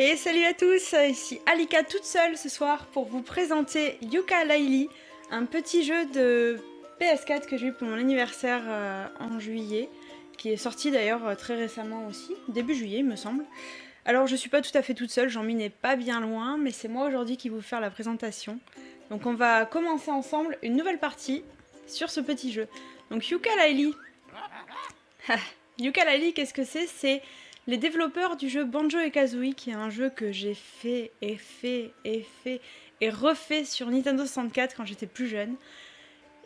Et salut à tous, ici Alika toute seule ce soir pour vous présenter Yooka-Laylee, un petit jeu de PS4 que j'ai eu pour mon anniversaire en juillet, qui est sorti d'ailleurs très récemment aussi, début juillet il me semble. Alors je suis pas tout à fait toute seule, Jean-Mi n'est pas bien loin, mais c'est moi aujourd'hui qui vais vous faire la présentation. Donc on va commencer ensemble une nouvelle partie sur ce petit jeu. Donc Yooka-Laylee. Yooka-Laylee, qu'est-ce que c'est? C'est les développeurs du jeu Banjo-Kazooie, qui est un jeu que j'ai fait et refait sur Nintendo 64 quand j'étais plus jeune.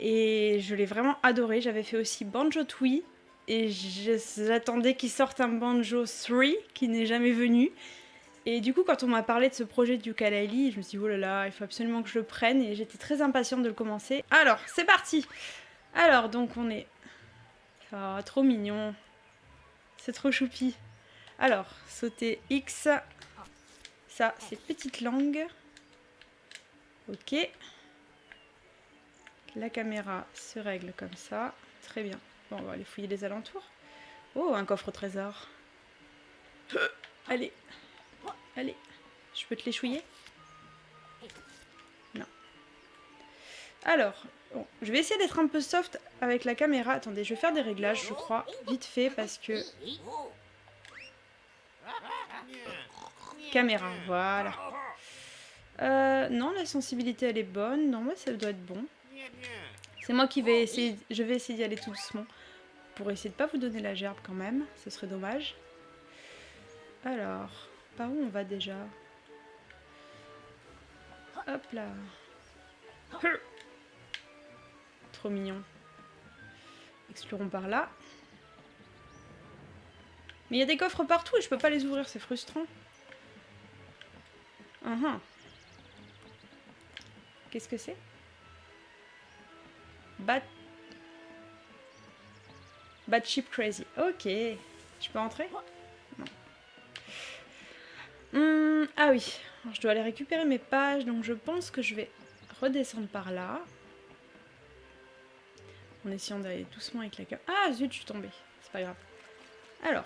Et je l'ai vraiment adoré. J'avais fait aussi Banjo-Tooie et j'attendais qu'il sorte un Banjo 3 qui n'est jamais venu. Et du coup, quand on m'a parlé de ce projet de Yooka-Laylee, je me suis dit oh là là, il faut absolument que je le prenne et j'étais très impatiente de le commencer. Alors, c'est parti. Alors, donc on est... Oh, trop mignon. C'est trop choupi. Alors, sauter X. Ça, c'est petite langue. Ok. La caméra se règle comme ça. Très bien. Bon, on va aller fouiller les alentours. Oh, un coffre au trésor. Allez. Allez. Je peux te l'échouiller? Non. Alors, bon, je vais essayer d'être un peu soft avec la caméra. Attendez, je vais faire des réglages, je crois, vite fait, parce que... Caméra, voilà. Non, la sensibilité, elle est bonne. Non, mais ça doit être bon. C'est moi qui vais essayer... Je vais essayer d'y aller tout doucement. Pour essayer de pas vous donner la gerbe quand même. Ce serait dommage. Alors, par où on va déjà? Hop là. Trop mignon. Explorons par là. Mais il y a des coffres partout et je peux pas les ouvrir, c'est frustrant. Qu'est-ce que c'est? Batship Crazy. Ok. Je peux entrer? Non. Ah oui. Alors, je dois aller récupérer mes pages, donc je pense que je vais redescendre par là. En essayant d'aller doucement avec la caméra. Ah zut, je suis tombée. C'est pas grave. Alors.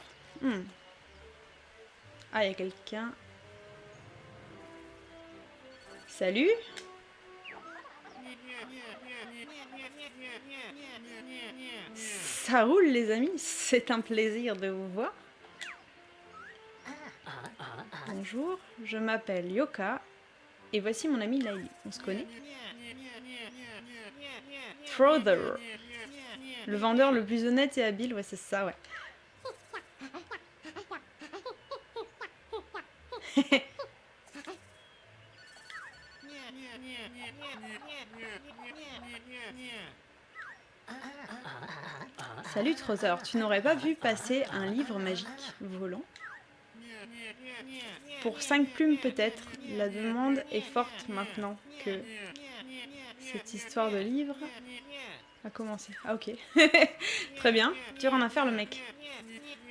Ah, il y a quelqu'un. Salut. Ça roule les amis, c'est un plaisir de vous voir. Bonjour, je m'appelle Yoka et voici mon ami Laylee. On se connaît? Frother, le vendeur le plus honnête et habile, ouais c'est ça, ouais. Salut Trother, tu n'aurais pas vu passer un livre magique volant? Pour 5 plumes peut-être, la demande est forte maintenant que cette histoire de livre a commencé. Ah ok, très bien, dur en affaire le mec.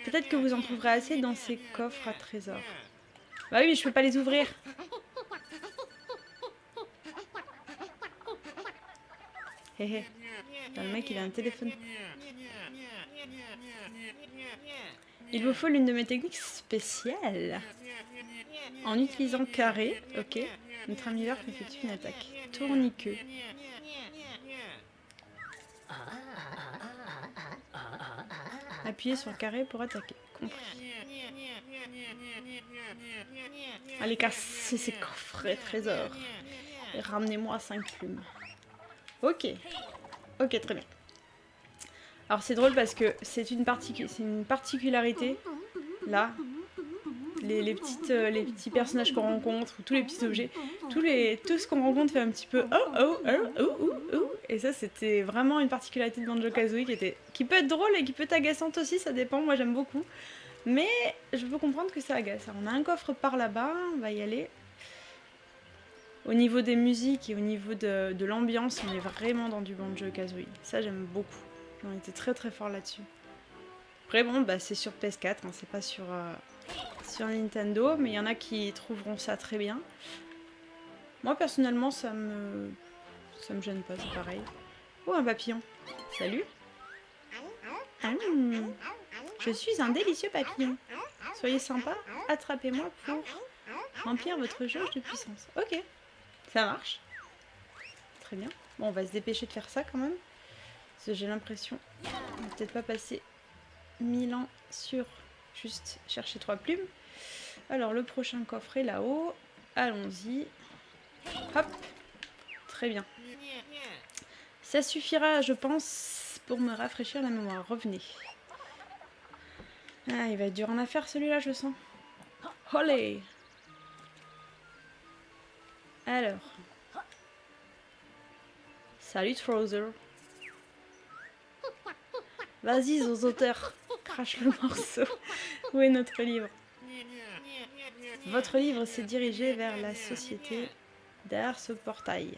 Peut-être que vous en trouverez assez dans ces coffres à trésors. Bah oui, mais je peux pas les ouvrir. Hé hé. Le mec il a un téléphone. Il vous faut l'une de mes techniques spéciales. En utilisant carré, ok, notre ami vert effectue une attaque. Tourniquet. Appuyez sur carré pour attaquer. Compris. Allez, cassez ces coffres et trésors. Et ramenez-moi 5 plumes. Ok. Ok, très bien. Alors c'est drôle parce que c'est une particularité. Là, les petits personnages qu'on rencontre, ou tous les petits objets, tout ce qu'on rencontre fait un petit peu oh. Et ça c'était vraiment une particularité de Banjo-Kazooie qui peut être drôle et qui peut être agaçante aussi, ça dépend, moi j'aime beaucoup. Mais je peux comprendre que ça agace. Alors, on a un coffre par là-bas, on va y aller. Au niveau des musiques et au niveau de l'ambiance, on est vraiment dans du Banjo-Kazooie. Ça j'aime beaucoup. On était très très fort là-dessus. Après bon, bah, c'est sur PS4, hein, c'est pas sur Nintendo, mais il y en a qui trouveront ça très bien. Moi personnellement, ça me gêne pas, c'est pareil. Oh, un papillon. Salut. Je suis un délicieux papillon. Soyez sympa, attrapez-moi pour Remplir votre jauge de puissance. Ok, ça marche. Très bien. Bon, on va se dépêcher de faire ça quand même. Parce que j'ai l'impression qu'on va peut-être pas passer 1000 ans sur juste chercher 3 plumes. Alors, le prochain coffre est là-haut. Allons-y. Hop. Très bien. Ça suffira, je pense, pour me rafraîchir la mémoire. Revenez. Ah, il va être dur en affaire celui-là, je sens. Olé! Alors. Salut, Trouser. Vas-y, zozoteur. Crache le morceau. Où est notre livre? Votre livre s'est dirigé vers la société derrière ce portail.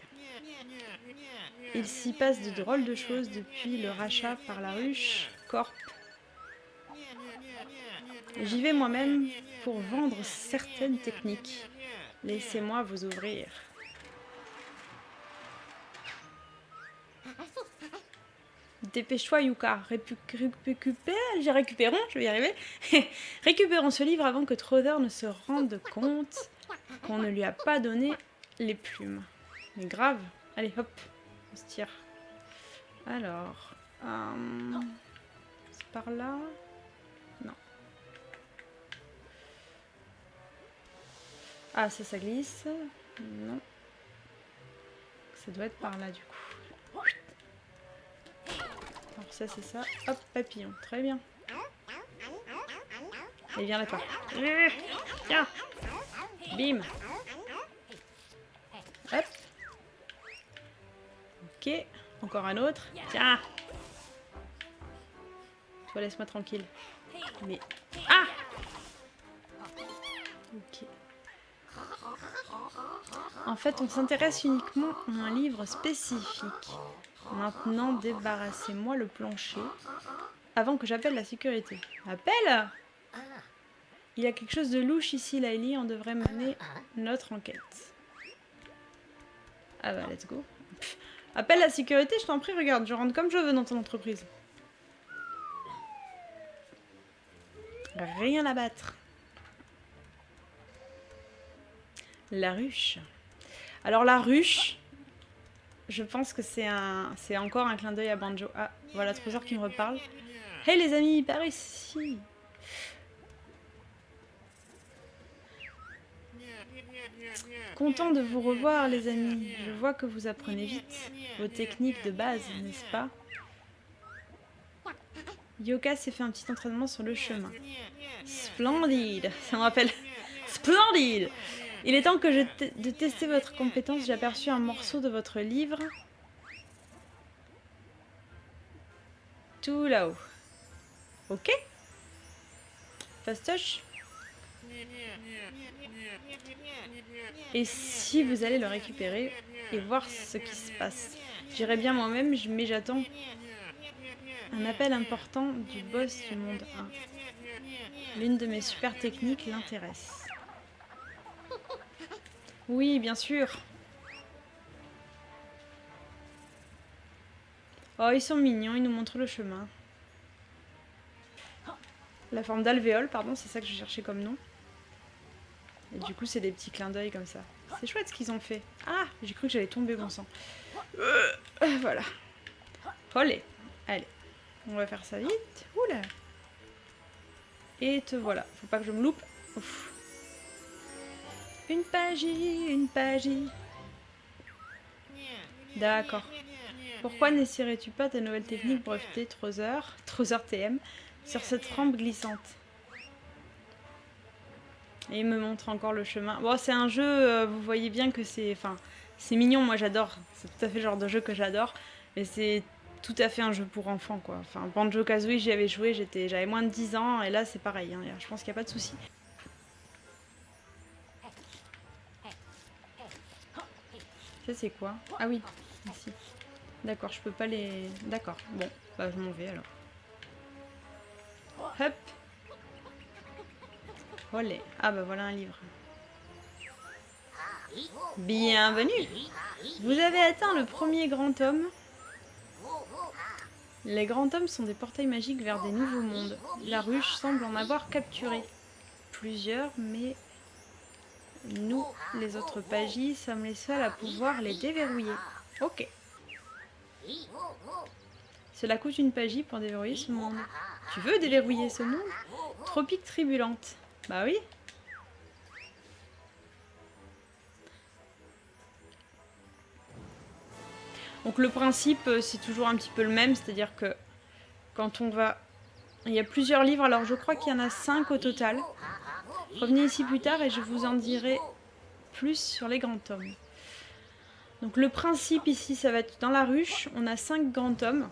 Il s'y passe de drôles de choses depuis le rachat par la ruche Corp. J'y vais moi-même pour vendre certaines techniques. Laissez-moi vous ouvrir. Dépêche-toi, Yuka. Récupérons, je vais y arriver. Récupérons ce livre avant que Trouser ne se rende compte qu'on ne lui a pas donné les plumes. Mais grave. Allez, hop. On se tire. Alors. C'est par là? Non. Ah, ça glisse. Non. Ça doit être par là, du coup. Alors ça, c'est ça. Hop, papillon. Très bien. Et viens là, toi. Tiens. Bim. Hop. Ok. Encore un autre. Tiens. Toi, laisse-moi tranquille. Mais... Ah! Ok. En fait, on s'intéresse uniquement à un livre spécifique. Maintenant, débarrassez-moi le plancher avant que j'appelle la sécurité. Appelle! Il y a quelque chose de louche ici, Laili. On devrait mener notre enquête. Ah bah, let's go. Pff, appelle la sécurité, je t'en prie, regarde. Je rentre comme je veux dans ton entreprise. Rien à battre. La ruche. Alors la ruche, je pense que c'est encore un clin d'œil à Banjo. Ah, voilà Trouser qui me reparle. Hey les amis, par ici. Content de vous revoir les amis. Je vois que vous apprenez vite vos techniques de base, n'est-ce pas? Yoka s'est fait un petit entraînement sur le chemin. Splendide. Ça me rappelle. Splendide. Il est temps que de tester votre compétence. J'ai aperçu un morceau de votre livre. Tout là-haut. Ok. Fastoche. Et si vous allez le récupérer et voir ce qui se passe. J'irai bien moi-même, mais j'attends un appel important du boss du monde 1. L'une de mes super techniques l'intéresse. Oui, bien sûr. Oh, ils sont mignons, ils nous montrent le chemin. La forme d'alvéole, pardon, c'est ça que je cherchais comme nom. Et du coup, c'est des petits clins d'œil comme ça. C'est chouette ce qu'ils ont fait. Ah, j'ai cru que j'allais tomber, bon sang. Voilà. Olé. Allez, on va faire ça vite. Oula. Et te voilà. Faut pas que je me loupe. Ouf. Une pagie, une pagie. D'accord. Pourquoi n'essaierais-tu pas ta nouvelle technique pour éviter Trouser TM, sur cette rampe glissante? Et il me montre encore le chemin. Bon, c'est un jeu, vous voyez bien que c'est... Enfin, c'est mignon, moi j'adore. C'est tout à fait le genre de jeu que j'adore. Mais c'est tout à fait un jeu pour enfants, quoi. Enfin, Banjo-Kazooie, j'y avais joué, j'avais moins de 10 ans. Et là, c'est pareil. Hein, je pense qu'il n'y a pas de souci. Ça, c'est quoi? Ah oui, ici. D'accord, je peux pas les... D'accord, bon. Bah, je m'en vais, alors. Hop. Olé. Ah bah voilà un livre. Bienvenue. Vous avez atteint le premier grand tome. Les grands tomes sont des portails magiques vers des nouveaux mondes. La ruche semble en avoir capturé plusieurs, mais nous, les autres pagis, sommes les seuls à pouvoir les déverrouiller. Ok. Cela coûte une pagie pour déverrouiller ce monde. Tu veux déverrouiller ce monde? Tropique tribulante. Bah oui. Donc le principe, c'est toujours un petit peu le même, c'est-à-dire que quand on va... Il y a plusieurs livres, alors je crois qu'il y en a 5 au total. Revenez ici plus tard et je vous en dirai plus sur les grands tomes. Donc le principe ici, ça va être dans la ruche, on a 5 grands tomes.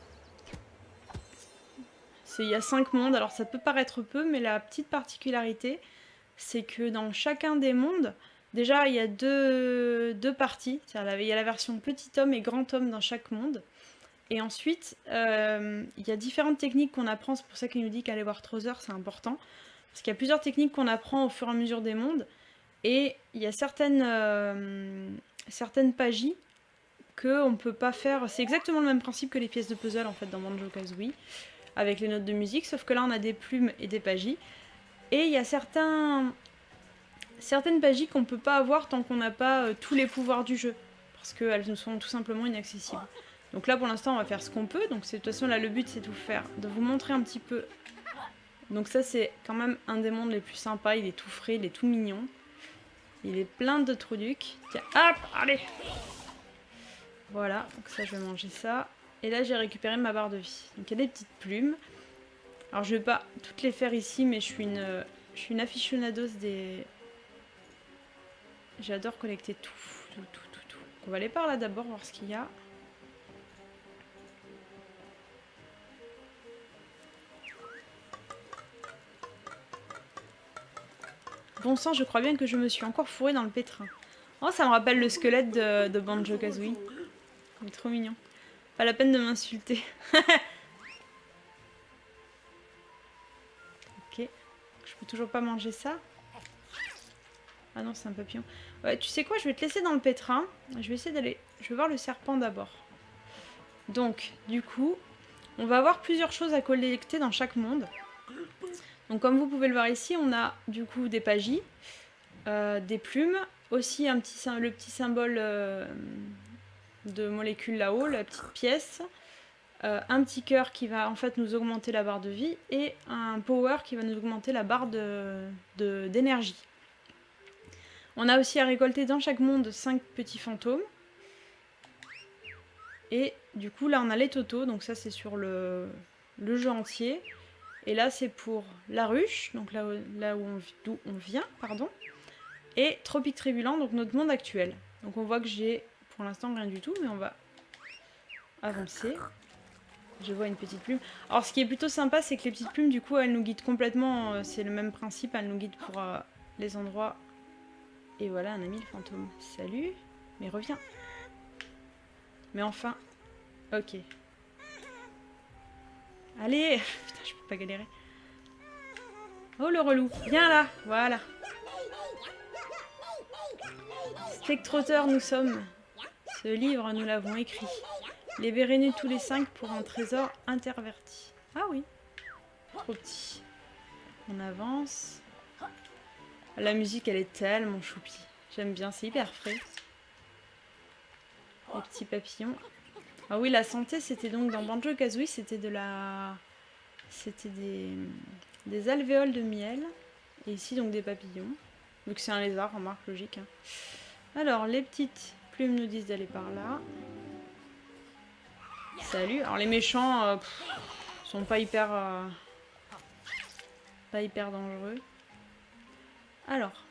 Il y a 5 mondes, alors ça peut paraître peu, mais la petite particularité, c'est que dans chacun des mondes, déjà il y a deux parties, il y a la version petit tome et grand tome dans chaque monde. Et ensuite, il y a différentes techniques qu'on apprend, c'est pour ça qu'il nous dit qu'aller voir Trother, c'est important. Parce qu'il y a plusieurs techniques qu'on apprend au fur et à mesure des mondes. Et il y a certaines pagies qu'on ne peut pas faire. C'est exactement le même principe que les pièces de puzzle en fait dans Banjo-Kazooie, avec les notes de musique, sauf que là on a des plumes et des pagies. Et il y a certaines pagies qu'on ne peut pas avoir tant qu'on n'a pas tous les pouvoirs du jeu, parce qu'elles nous sont tout simplement inaccessibles. Donc là pour l'instant on va faire ce qu'on peut, donc de toute façon là le but c'est de vous montrer un petit peu. Donc ça c'est quand même un des mondes les plus sympas, il est tout frais, il est tout mignon. Il est plein de trucs. Tiens, hop, allez. Voilà, donc ça je vais manger ça. Et là j'ai récupéré ma barre de vie. Donc il y a des petites plumes. Alors je vais pas toutes les faire ici, mais je suis une aficionados des... J'adore collecter tout. On va aller par là d'abord, voir ce qu'il y a. Bon sang, je crois bien que je me suis encore fourrée dans le pétrin. Oh, ça me rappelle le squelette de Banjo-Kazooie. Il est trop mignon. Pas la peine de m'insulter. Ok. Je peux toujours pas manger ça. Ah non, c'est un papillon. Ouais, tu sais quoi, je vais te laisser dans le pétrin. Je vais essayer d'aller... Je vais voir le serpent d'abord. Donc, du coup, on va avoir plusieurs choses à collecter dans chaque monde. Donc, comme vous pouvez le voir ici, on a du coup des pagies, des plumes, aussi le petit symbole de molécule là-haut, la petite pièce, un petit cœur qui va en fait nous augmenter la barre de vie et un power qui va nous augmenter la barre d'énergie. On a aussi à récolter dans chaque monde 5 petits fantômes. Et du coup là on a les totaux, donc ça c'est sur le jeu entier. Et là c'est pour la ruche, donc d'où on vient, pardon. Et Tropique Tribulent, donc notre monde actuel. Donc on voit que j'ai pour l'instant rien du tout, mais on va avancer. Je vois une petite plume. Alors ce qui est plutôt sympa, c'est que les petites plumes, du coup, elles nous guident complètement. C'est le même principe, elles nous guident pour les endroits. Et voilà, un ami le fantôme. Salut, mais reviens. Mais enfin, ok. Allez, putain, je peux pas galérer. Oh le relou, viens là, voilà. Spectroteur nous sommes. Ce livre, nous l'avons écrit. Libérez-nous tous les 5 pour un trésor interverti. Ah oui, trop petit. On avance. La musique, elle est tellement choupie. J'aime bien, c'est hyper frais. Les petits papillons. Ah oui, la santé, c'était donc dans Banjo-Kazooie, c'était des alvéoles de miel. Et ici, donc des papillons. Vu que c'est un lézard, remarque, logique. Hein. Alors, les petites plumes nous disent d'aller par là. Salut. Alors, les méchants sont pas hyper dangereux. Alors.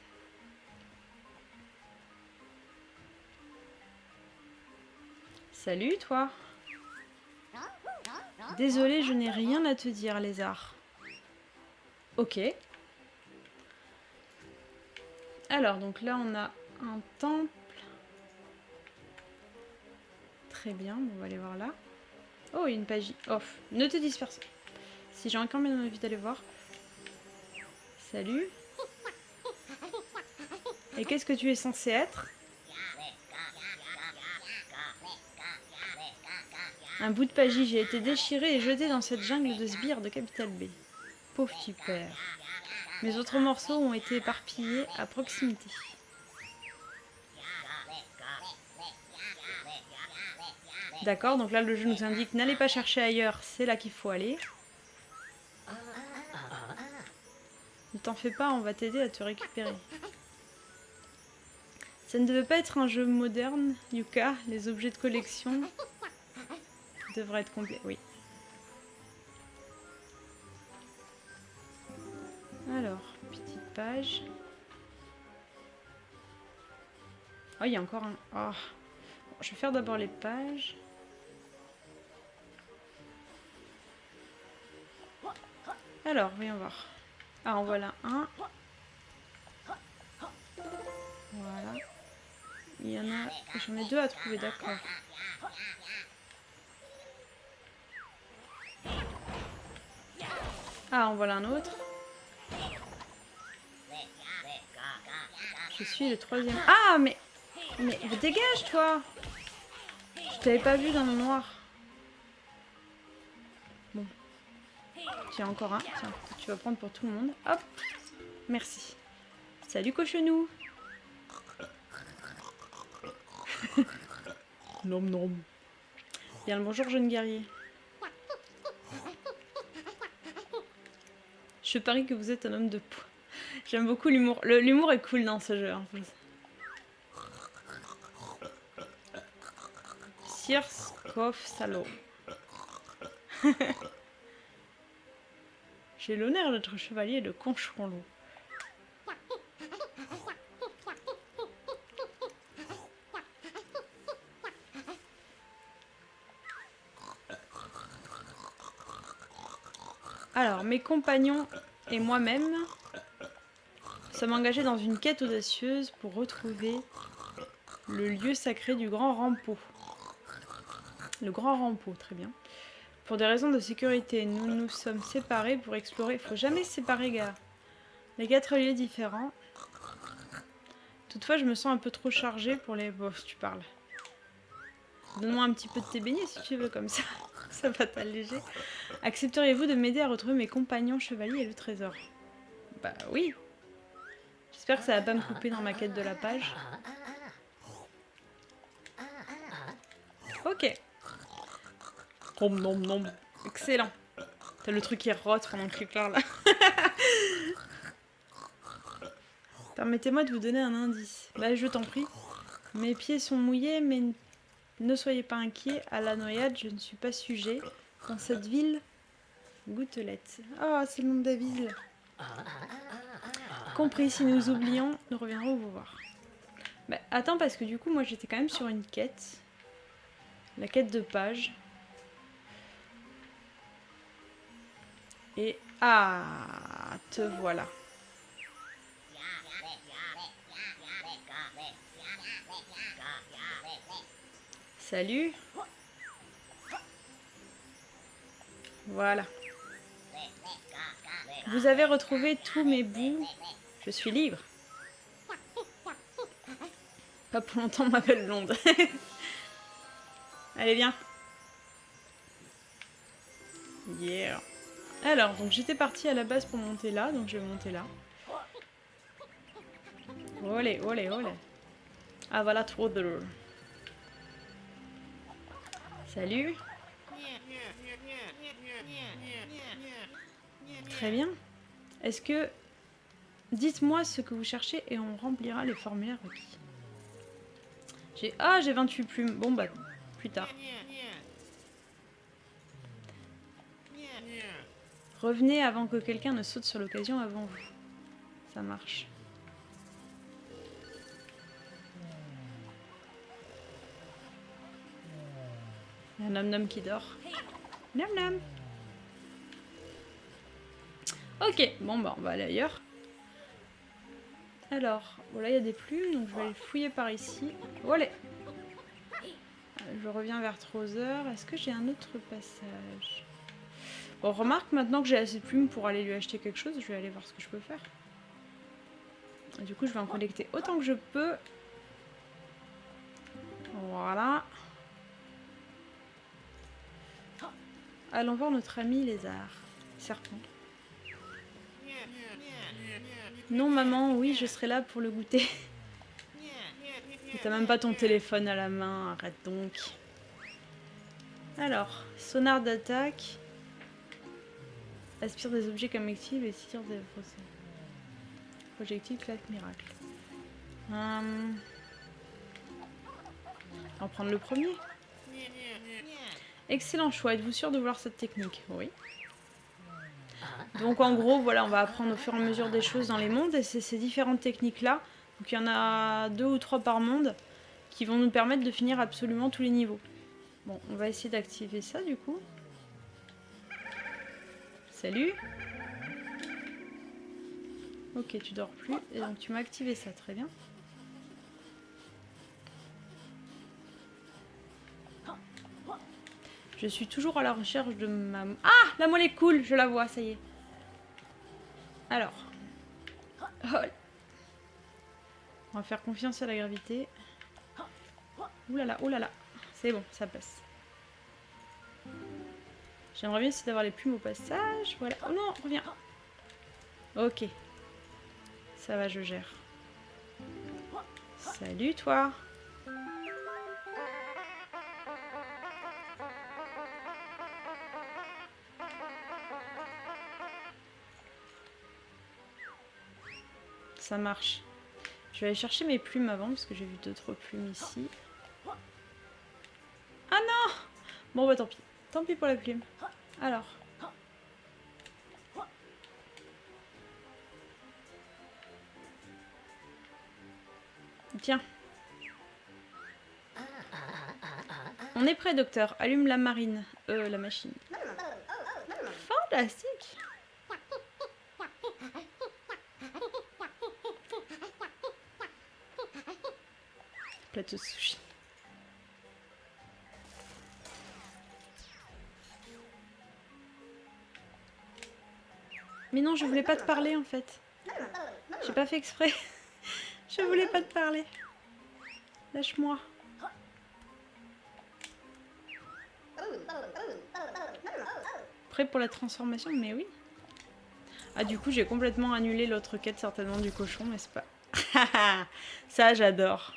Salut, toi. Désolée, je n'ai rien à te dire, lézard. Ok. Alors, donc là, on a un temple. Très bien, on va aller voir là. Oh, il y a une page off. Ne te disperse. Si j'ai quand même envie d'aller voir. Salut. Et qu'est-ce que tu es censé être? Un bout de pagie, j'ai été déchiré et jeté dans cette jungle de sbires de Capital B. Pauvre petit père. Mes autres morceaux ont été éparpillés à proximité. D'accord, donc là le jeu nous indique n'allez pas chercher ailleurs, c'est là qu'il faut aller. Ne t'en fais pas, on va t'aider à te récupérer. Ça ne devait pas être un jeu moderne, Yuka. Les objets de collection devraient être complets. Oui. Alors, petite page. Oh, il y a encore un... Oh. Bon, je vais faire d'abord les pages. Alors, voyons voir. Ah, en voilà un. Voilà. Il y en a... J'en ai deux à trouver, d'accord. Ah, en voilà un autre. Je suis le troisième. Ah, mais dégage, toi! Je t'avais pas vu dans le noir. Bon. Tiens, encore un. Tiens, tu vas prendre pour tout le monde. Hop. Merci. Salut, cochonou. Nom nom. Bien le bonjour, jeune guerrier. Je parie que vous êtes un homme de poids. J'aime beaucoup l'humour. L'humour est cool dans ce jeu. En plus. Sirskov Salo. J'ai l'honneur d'être chevalier de Conchonlot. Alors, mes compagnons et moi-même sommes engagés dans une quête audacieuse pour retrouver le lieu sacré du Grand Rampeau. Le Grand Rampeau, très bien. Pour des raisons de sécurité, nous nous sommes séparés pour explorer. Faut jamais se séparer, gars. Les 4 lieux différents. Toutefois, je me sens un peu trop chargée pour les... Bon, si tu parles. Donne-moi un petit peu de tes beignets si tu veux, comme ça. Ça va t'alléger. Accepteriez-vous de m'aider à retrouver mes compagnons chevaliers et le trésor? Bah oui. J'espère que ça va pas me couper dans ma quête de la page. Ok. Nom nom nom. Excellent. T'as le truc qui rote pendant que Clara là. Permettez-moi de vous donner un indice. Bah je t'en prie. Mes pieds sont mouillés, mais ne soyez pas inquiets. À la noyade, je ne suis pas sujet. Dans cette ville, Gouttelette. Ah, oh, c'est le nom de la ville. Compris, si nous oublions, nous reviendrons vous voir. Bah attends, parce que du coup, moi j'étais quand même sur une quête. La quête de page. Et... Ah, te voilà. Salut. Voilà. Vous avez retrouvé tous mes bouts. Je suis libre. Pas pour longtemps, ma belle blonde. Allez, viens. Yeah. Alors, donc j'étais partie à la base pour monter là, donc je vais monter là. Olé, olé, olé. Ah voilà, trop de... Salut. Très bien. Est-ce que... Dites-moi ce que vous cherchez et on remplira les formulaires requis. J'ai 28 plumes. Bon bah, plus tard. Revenez avant que quelqu'un ne saute sur l'occasion avant vous. Ça marche. Il y a un nom-nom qui dort. Nom-nom. Ok, bon bah on va aller ailleurs. Alors, voilà, il y a des plumes, donc je vais aller fouiller par ici. Voilà. Je reviens vers Trother. Est-ce que j'ai un autre passage? Bon, remarque, maintenant que j'ai assez de plumes pour aller lui acheter quelque chose, je vais aller voir ce que je peux faire. Et du coup, je vais en collecter autant que je peux. Voilà. Allons voir notre ami lézard. Serpent. Non, maman, oui, je serai là pour le goûter. T'as même pas ton téléphone à la main, arrête donc. Alors, sonar d'attaque. Aspire des objets comme active et tire des projectiles claque miracle. On va prendre le premier. Excellent choix. Êtes-vous sûr de vouloir cette technique? Oui. Donc en gros, voilà, on va apprendre au fur et à mesure des choses dans les mondes et c'est ces différentes techniques-là. Donc il y en a 2 ou 3 par monde qui vont nous permettre de finir absolument tous les niveaux. Bon, on va essayer d'activer ça du coup. Salut. Ok, tu dors plus et donc tu m'as activé ça, très bien. Je suis toujours à la recherche de ma... Ah, la molécule, je la vois, ça y est. Alors. Oh. On va faire confiance à la gravité. Oulala, oulala. C'est bon, ça passe. J'aimerais bien essayer d'avoir les plumes au passage. Voilà. Oh non, reviens. Ok. Ça va, je gère. Salut, toi. Ça marche. Je vais aller chercher mes plumes avant parce que j'ai vu d'autres plumes ici. Ah non! Bon bah tant pis. Tant pis pour la plume. Alors. Tiens. On est prêt, docteur. Allume la marine. La machine. Fantastique! Plateau de sushi. Mais non, je voulais pas te parler en fait. J'ai pas fait exprès. Je voulais pas te parler. Lâche-moi. Prêt pour la transformation? Mais oui. Ah, du coup, j'ai complètement annulé l'autre quête, certainement du cochon, mais c'est pas... Ça, j'adore.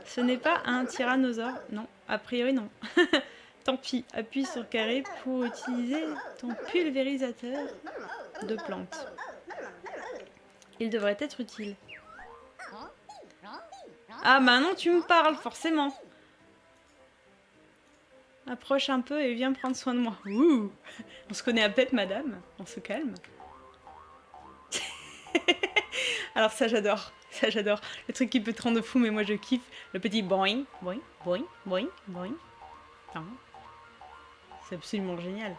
Ce n'est pas un tyrannosaure? Non, a priori non. Tant pis, appuie sur carré pour utiliser ton pulvérisateur de plantes. Il devrait être utile. Ah bah non, tu me parles, forcément. Approche un peu et viens prendre soin de moi. Ouh. On se connaît à peine, madame. On se calme. Alors ça, j'adore. Ça, j'adore. Le truc qui peut te rendre fou, mais moi, je kiffe. Le petit boing, boing, boing, boing, boing. Enfin, c'est absolument génial.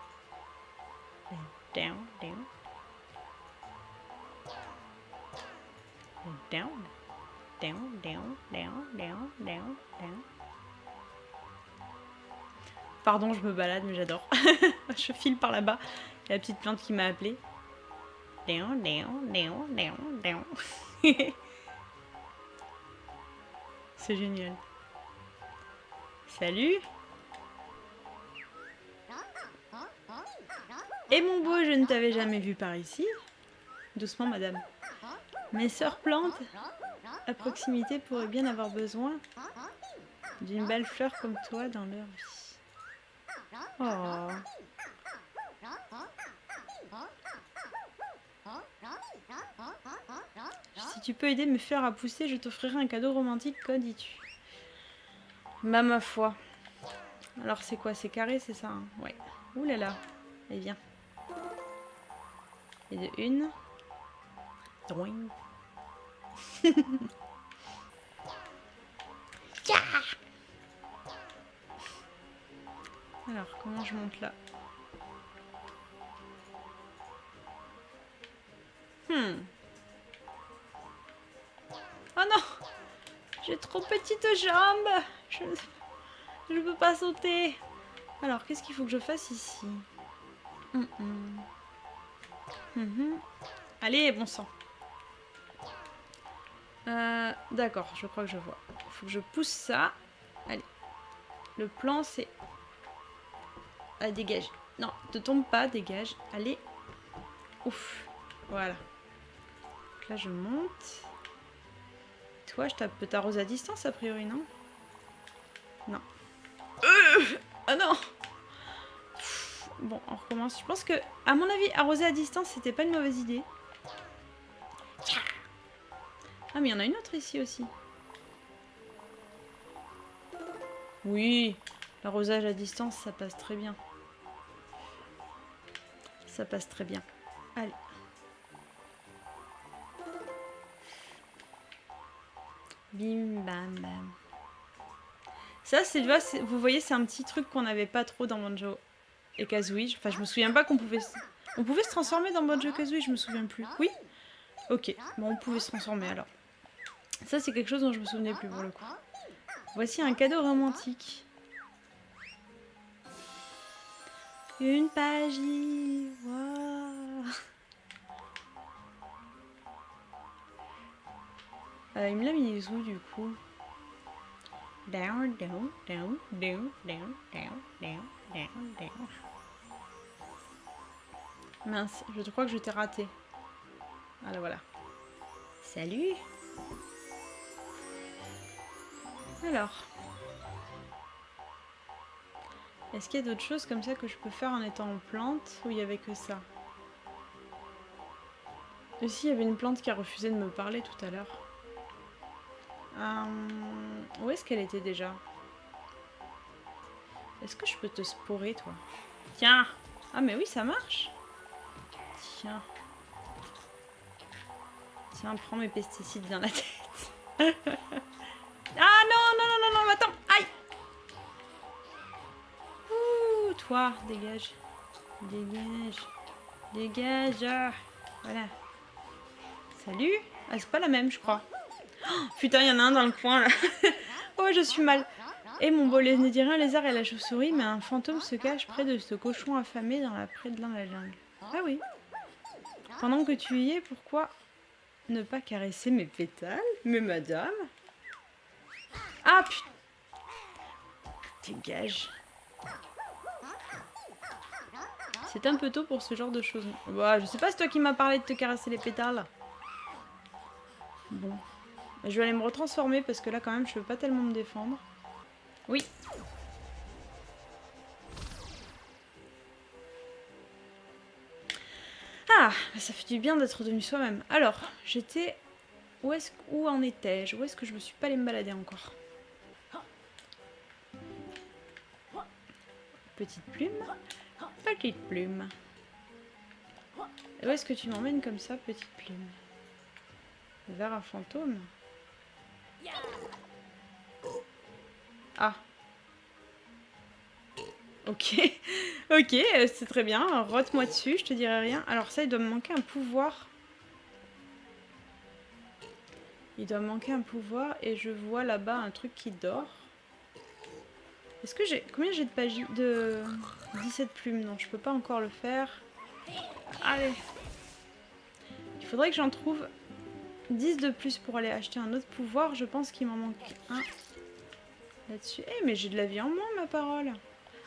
Down, down. Down. Down, down, down, down, down, down. Pardon, je me balade, mais j'adore. Je file par là-bas. Il y a la petite plante qui m'a appelée. Down, down, down, down, down. C'est génial. Salut. Et mon beau, je ne t'avais jamais vu par ici. Doucement, madame. Mes sœurs plantes à proximité pourraient bien avoir besoin d'une belle fleur comme toi dans leur vie. Oh. Si tu peux aider mes fleurs à pousser, je t'offrirai un cadeau romantique, qu'en dis-tu? Bah ma foi. Alors c'est quoi? C'est carré, c'est ça hein? Ouais. Ouh là là. Allez, viens. Et de une. Doing. Alors, comment je monte là? Oh non! J'ai trop petites jambes! Je ne peux pas sauter. Alors, qu'est-ce qu'il faut que je fasse ici? Allez, bon sang. D'accord, je crois que je vois. Il faut que je pousse ça. Allez. Le plan, c'est... à dégager. Non, ne tombe pas, dégage. Allez. Ouf. Voilà. Donc là, je monte. Toi, je peux t'arroser à distance, a priori, non? Non. Ah non. Bon, on recommence. Je pense que, à mon avis, arroser à distance, c'était pas une mauvaise idée. Ah, mais il y en a une autre ici aussi. Oui, l'arrosage à distance, ça passe très bien. Ça passe très bien. Allez. Bim, bam, bam. Ça, vous voyez, c'est un petit truc qu'on n'avait pas trop dans Banjo et Kazooie. Enfin, je me souviens pas qu'on pouvait... On pouvait se transformer dans Banjo Kazooie, je me souviens plus. Oui? Ok, bon, on pouvait se transformer alors. Ça, c'est quelque chose dont je me souvenais plus pour le coup. Voici un cadeau romantique. Une page. Wow. Il me l'a mis où du coup? Down, down, down, down, down, down, down, down, down. Mince, je crois que je t'ai raté. Voilà, voilà. Salut. Alors. Est-ce qu'il y a d'autres choses comme ça que je peux faire en étant en plante ou il n'y avait que ça? Ici, il y avait une plante qui a refusé de me parler tout à l'heure. Où est-ce qu'elle était déjà? Est-ce que je peux te sporer, toi? Tiens! Ah, mais oui, ça marche! Tiens. Tiens, prends mes pesticides dans la tête. Ah non, non, non, non, non, attends! Aïe! Ouh, toi, dégage. Dégage. Dégage. Voilà. Salut! Ah, c'est pas la même, je crois. Oh, putain, il y en a un dans le coin, là. Oh, je suis mal. Et mon beau lézardien, lézard et la chauve-souris, mais un fantôme se cache près de ce cochon affamé dans la jungle. Ah oui. Pendant que tu y es, pourquoi ne pas caresser mes pétales? Mais madame? Ah putain. Dégage. C'est un peu tôt pour ce genre de choses. Bah, je sais pas, c'est toi qui m'as parlé de te caresser les pétales. Bon. Je vais aller me retransformer parce que là, quand même, je peux pas tellement me défendre. Oui. Ah, ça fait du bien d'être devenu soi-même. Alors, j'étais... Où en étais-je? Où est-ce que je me suis pas allée me balader encore? Petite plume. Petite plume. Et où est-ce que tu m'emmènes comme ça, petite plume? Vers un fantôme? Ah. Ok. Ok, c'est très bien. Rote-moi dessus, je te dirai rien. Alors ça, il doit me manquer un pouvoir. Il doit me manquer un pouvoir et je vois là-bas un truc qui dort. Est-ce que j'ai... Combien j'ai de pages de 17 plumes? Non, je peux pas encore le faire. Allez. Il faudrait que j'en trouve 10 de plus pour aller acheter un autre pouvoir. Je pense qu'il m'en manque un là-dessus. Eh, mais j'ai de la vie en moins, ma parole.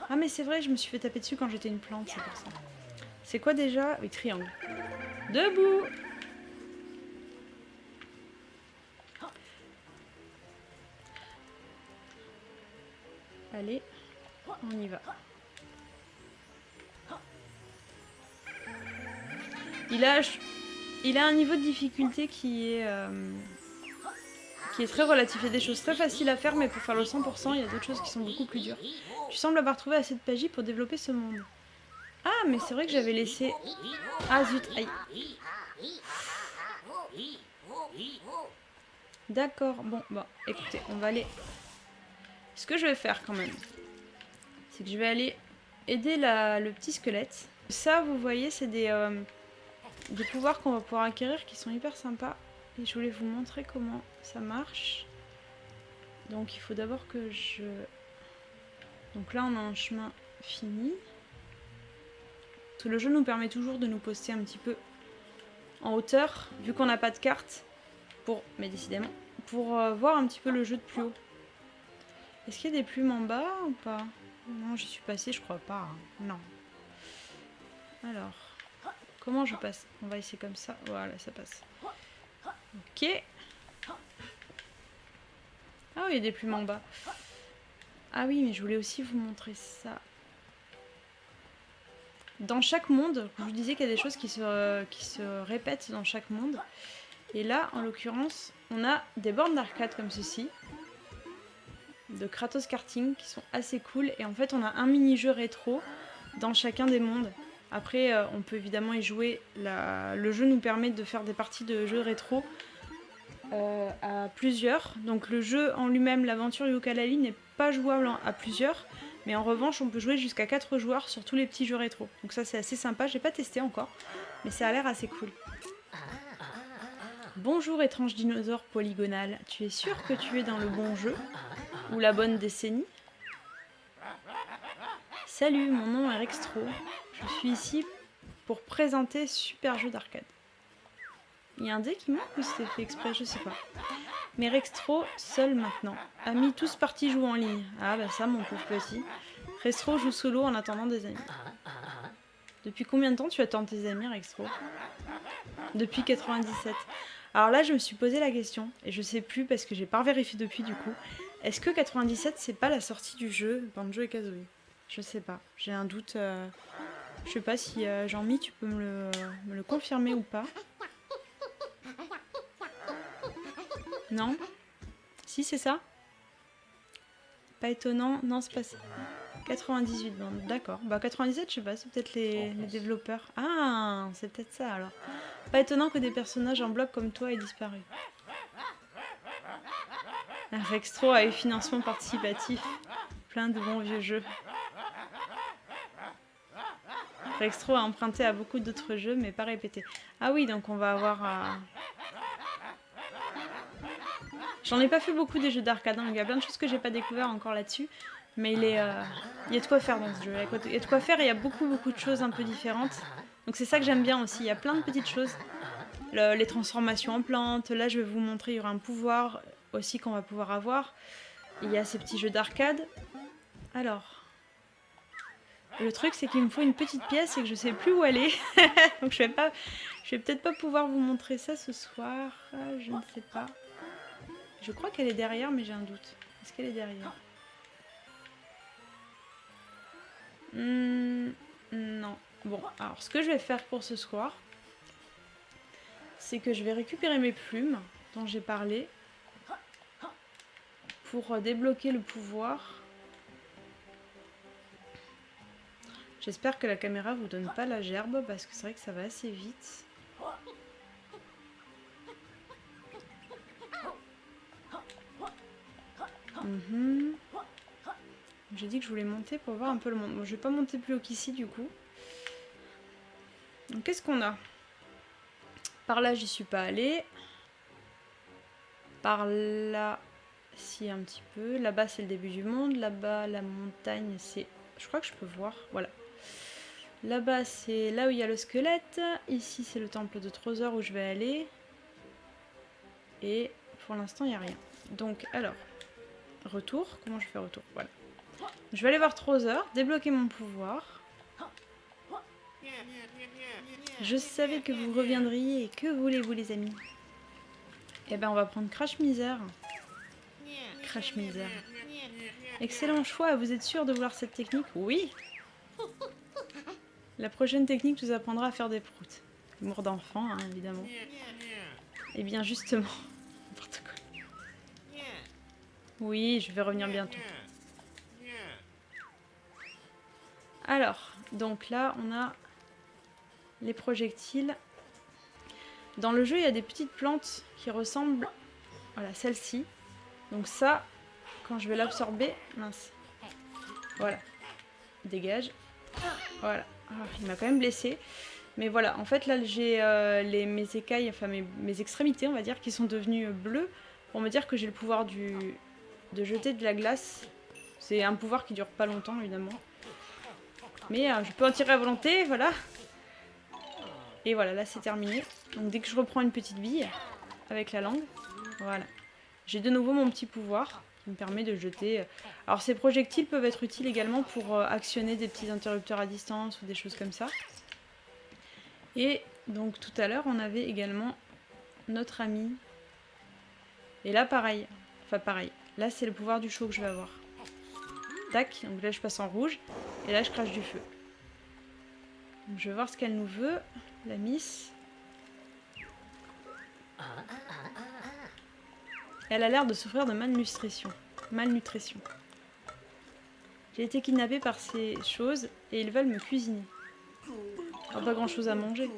Ah, mais c'est vrai, je me suis fait taper dessus quand j'étais une plante, c'est pour ça. C'est quoi déjà? Oui, triangle. Debout! Allez, on y va. Il a un niveau de difficulté qui est très relatif. Il y a des choses très faciles à faire, mais pour faire le 100%, il y a d'autres choses qui sont beaucoup plus dures. Tu sembles avoir trouvé assez de magie pour développer ce monde. Ah, mais c'est vrai que j'avais laissé... Ah zut, aïe. D'accord, bon, bah, écoutez, on va aller... Ce que je vais faire quand même, c'est que je vais aller aider le petit squelette. Ça, vous voyez, c'est des pouvoirs qu'on va pouvoir acquérir qui sont hyper sympas. Et je voulais vous montrer comment ça marche. Donc il faut d'abord que je... Donc là, on a un chemin fini. Parce que le jeu nous permet toujours de nous poster un petit peu en hauteur, vu qu'on n'a pas de carte, mais décidément, pour voir un petit peu le jeu de plus haut. Est-ce qu'il y a des plumes en bas ou pas? Non, j'y suis passée, je crois pas. Non. Alors, comment je passe? On va essayer comme ça. Voilà, ça passe. Ok. Ah oui, il y a des plumes en bas. Ah oui, mais je voulais aussi vous montrer ça. Dans chaque monde, je vous disais qu'il y a des choses qui se répètent dans chaque monde. Et là, en l'occurrence, on a des bornes d'arcade comme ceci, de Kratos Karting, qui sont assez cool. Et en fait, on a un mini-jeu rétro dans chacun des mondes. Après, on peut évidemment y jouer. Le jeu nous permet de faire des parties de jeux rétro à plusieurs. Donc le jeu en lui-même, l'aventure Yooka-Laylee, n'est pas jouable à plusieurs. Mais en revanche, on peut jouer jusqu'à 4 joueurs sur tous les petits jeux rétro. Donc ça, c'est assez sympa. J'ai pas testé encore, mais ça a l'air assez cool. Bonjour étrange dinosaure polygonal. Tu es sûr que tu es dans le bon jeu? Ou la bonne décennie? Salut, mon nom est Rextro. Je suis ici pour présenter Super Jeu d'arcade. Il y a un dé qui manque ou c'était fait exprès? Je sais pas. Mais Rextro, seul maintenant. Amis tous partis jouer en ligne. Ah bah ça, mon pauvre petit. Rextro joue solo en attendant des amis. Depuis combien de temps tu attends tes amis, Rextro? Depuis 97. Alors là, je me suis posé la question, et je sais plus parce que j'ai pas vérifié depuis du coup. Est-ce que 97, c'est pas la sortie du jeu Banjo et Kazooie? Je sais pas, j'ai un doute. Je sais pas si Jean-Mi, tu peux me le confirmer ou pas. Non? Si, c'est ça? Pas étonnant. Non, c'est pas ça. 98 bandes, d'accord. Bah 97, je sais pas, c'est peut-être les développeurs. Ah, c'est peut-être ça alors. Pas étonnant que des personnages en bloc comme toi aient disparu. Rextro a eu financement participatif. Plein de bons vieux jeux. Rextro a emprunté à beaucoup d'autres jeux, mais pas répété. Ah oui, donc on va avoir... J'en ai pas fait beaucoup des jeux d'arcade, hein. Il y a plein de choses que j'ai pas découvert encore là-dessus. Mais il y a de quoi faire dans ce jeu. Il y a de quoi faire et il y a beaucoup de choses un peu différentes. Donc c'est ça que j'aime bien aussi. Il y a plein de petites choses. Les transformations en plantes. Là, je vais vous montrer, il y aura un pouvoir aussi qu'on va pouvoir avoir. Il y a ces petits jeux d'arcade. Alors... Le truc, c'est qu'il me faut une petite pièce et que je sais plus où aller. Donc je vais peut-être pas pouvoir vous montrer ça ce soir. Je ne sais pas. Je crois qu'elle est derrière, mais j'ai un doute. Est-ce qu'elle est derrière? Non. Bon, alors ce que je vais faire pour ce soir, c'est que je vais récupérer mes plumes dont j'ai parlé pour débloquer le pouvoir. J'espère que la caméra vous donne pas la gerbe parce que c'est vrai que ça va assez vite. J'ai dit que je voulais monter pour voir un peu le monde. Bon, je vais pas monter plus haut qu'ici du coup. Donc qu'est-ce qu'on a? Par là, j'y suis pas allée. Par là, si un petit peu. Là-bas, c'est le début du monde. Là-bas, la montagne, c'est... Je crois que je peux voir. Voilà. Là-bas, c'est là où il y a le squelette. Ici, c'est le temple de Trésor où je vais aller. Et pour l'instant, il n'y a rien. Donc, alors, retour. Comment je fais retour? Voilà. Je vais aller voir Trésor, débloquer mon pouvoir. Je savais que vous reviendriez et que voulez-vous les amis? Eh ben on va prendre Crash Misère. Crash Misère. Excellent choix, vous êtes sûr de vouloir cette technique? Oui. La prochaine technique nous apprendra à faire des proutes. Humour d'enfant, hein, évidemment. Eh bien justement. N'importe quoi. Oui, je vais revenir bientôt. Alors, donc là, on a les projectiles. Dans le jeu, il y a des petites plantes qui ressemblent... Voilà, celle-ci. Donc ça, quand je vais l'absorber... Mince. Voilà. Dégage. Voilà. Ah, il m'a quand même blessé. Mais voilà, en fait, là, j'ai mes écailles, enfin mes extrémités, on va dire, qui sont devenues bleues. Pour me dire que j'ai le pouvoir de jeter de la glace. C'est un pouvoir qui dure pas longtemps, évidemment. Mais je peux en tirer à volonté, voilà. Et voilà, là c'est terminé. Donc dès que je reprends une petite bille avec la langue, voilà. J'ai de nouveau mon petit pouvoir qui me permet de jeter. Alors ces projectiles peuvent être utiles également pour actionner des petits interrupteurs à distance ou des choses comme ça. Et donc tout à l'heure on avait également notre ami. Et là pareil. Enfin pareil. Là c'est le pouvoir du chaud que je vais avoir. Tac, donc là je passe en rouge. Et là je crache du feu. Donc, je vais voir ce qu'elle nous veut. La miss. Elle a l'air de souffrir de malnutrition. Malnutrition. J'ai été kidnappée par ces choses et ils veulent me cuisiner. Oh, pas grand chose à manger.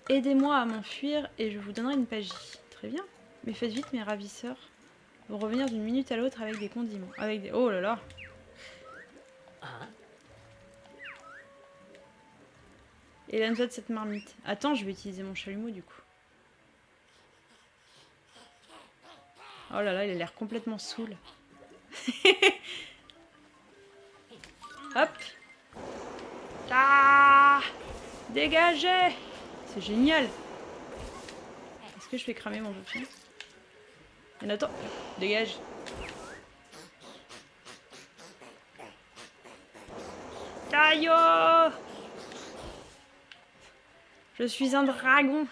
Aidez-moi à m'enfuir et je vous donnerai une pagie. Très bien. Mais faites vite, mes ravisseurs vont revenir d'une minute à l'autre avec des condiments. Avec des... Oh là là. Et donne-toi de cette marmite. Attends, je vais utiliser mon chalumeau du coup. Oh là là, il a l'air complètement saoul. Hop. Ah, dégagez. C'est génial. Est-ce que je fais cramer mon papillon? Et attends, dégage. Taillot. Je suis un dragon.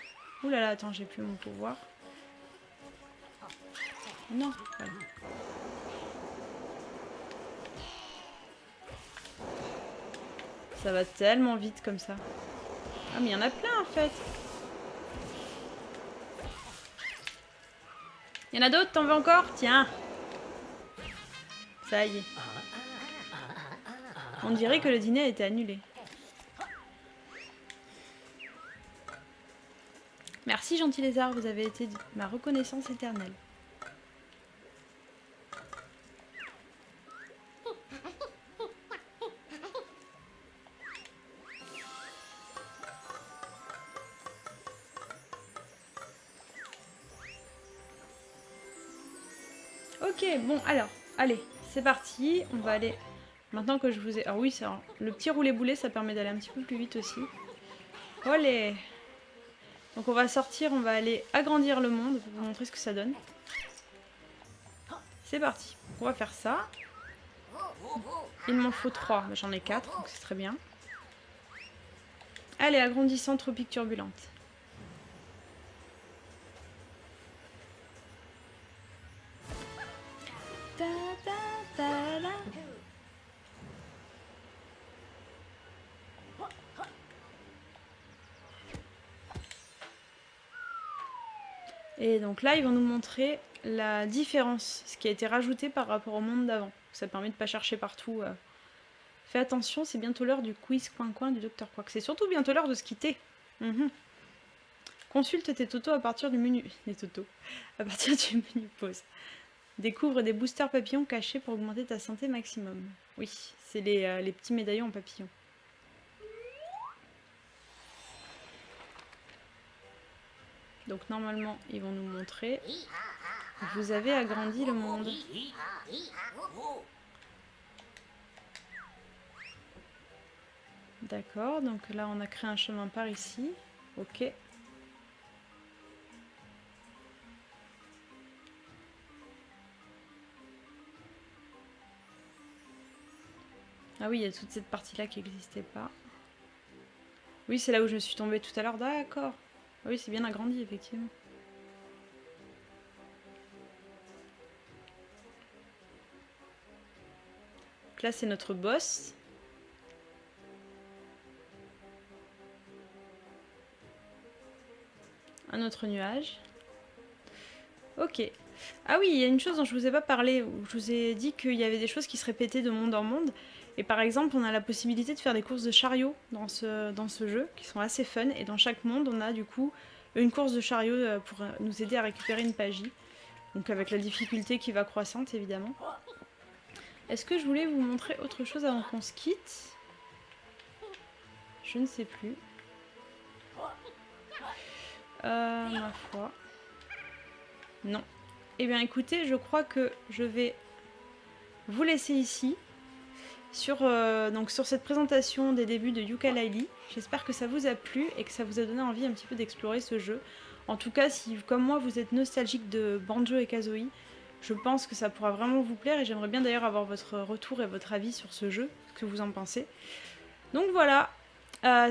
Ouh là là, attends, j'ai plus mon pouvoir. Non, voilà. Ça va tellement vite comme ça. Ah mais il y en a plein en fait. Il y en a d'autres, t'en veux encore? Tiens. Ça y est. On dirait que le dîner a été annulé. Merci gentil lézard, vous avez été ma reconnaissance éternelle. Ok, bon, alors, allez, c'est parti. On va aller... Maintenant que je vous ai... Alors oui, le petit roulé-boulet, ça permet d'aller un petit peu plus vite aussi. Olé. Donc on va sortir, on va aller agrandir le monde pour vous montrer ce que ça donne. C'est parti. On va faire ça. Il m'en faut 3, mais j'en ai 4, donc c'est très bien. Allez, agrandissant tropique turbulente. Ta, ta, ta, la. Et donc là, ils vont nous montrer la différence, ce qui a été rajouté par rapport au monde d'avant. Ça permet de ne pas chercher partout. Fais attention, c'est bientôt l'heure du quiz coin-coin du Dr. Quack. C'est surtout bientôt l'heure de se quitter. Consulte tes totos à partir du menu... Les totos. À partir du menu pause. Découvre des boosters papillons cachés pour augmenter ta santé maximum. Oui, c'est les petits médaillons en papillon. Donc normalement, ils vont nous montrer. Vous avez agrandi le monde. D'accord, donc là on a créé un chemin par ici. Ok. Ah oui, il y a toute cette partie-là qui n'existait pas. Oui, c'est là où je suis tombée tout à l'heure. D'accord. Oui, c'est bien agrandi, effectivement. Donc là, c'est notre boss. Un autre nuage. Ok. Ah oui, il y a une chose dont je vous ai pas parlé, où je vous ai dit qu'il y avait des choses qui se répétaient de monde en monde. Et par exemple, on a la possibilité de faire des courses de chariot dans ce jeu, qui sont assez fun. Et dans chaque monde, on a du coup une course de chariot pour nous aider à récupérer une pagie. Donc avec la difficulté qui va croissante, évidemment. Est-ce que je voulais vous montrer autre chose avant qu'on se quitte? Je ne sais plus. Ma foi. Non. Eh bien écoutez, je crois que je vais vous laisser ici. Donc sur cette présentation des débuts de Yooka-Laylee. J'espère que ça vous a plu et que ça vous a donné envie un petit peu d'explorer ce jeu. En tout cas, si comme moi vous êtes nostalgique de Banjo et Kazooie, je pense que ça pourra vraiment vous plaire et j'aimerais bien d'ailleurs avoir votre retour et votre avis sur ce jeu, ce que vous en pensez. Donc voilà,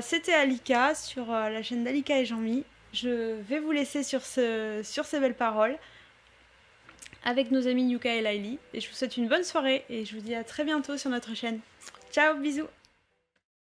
c'était Alika sur la chaîne d'Alika et Jean-Mi. je vais vous laisser sur ces belles paroles avec nos amis Yuka et Laili. Et je vous souhaite une bonne soirée et je vous dis à très bientôt sur notre chaîne. Ciao, bisous!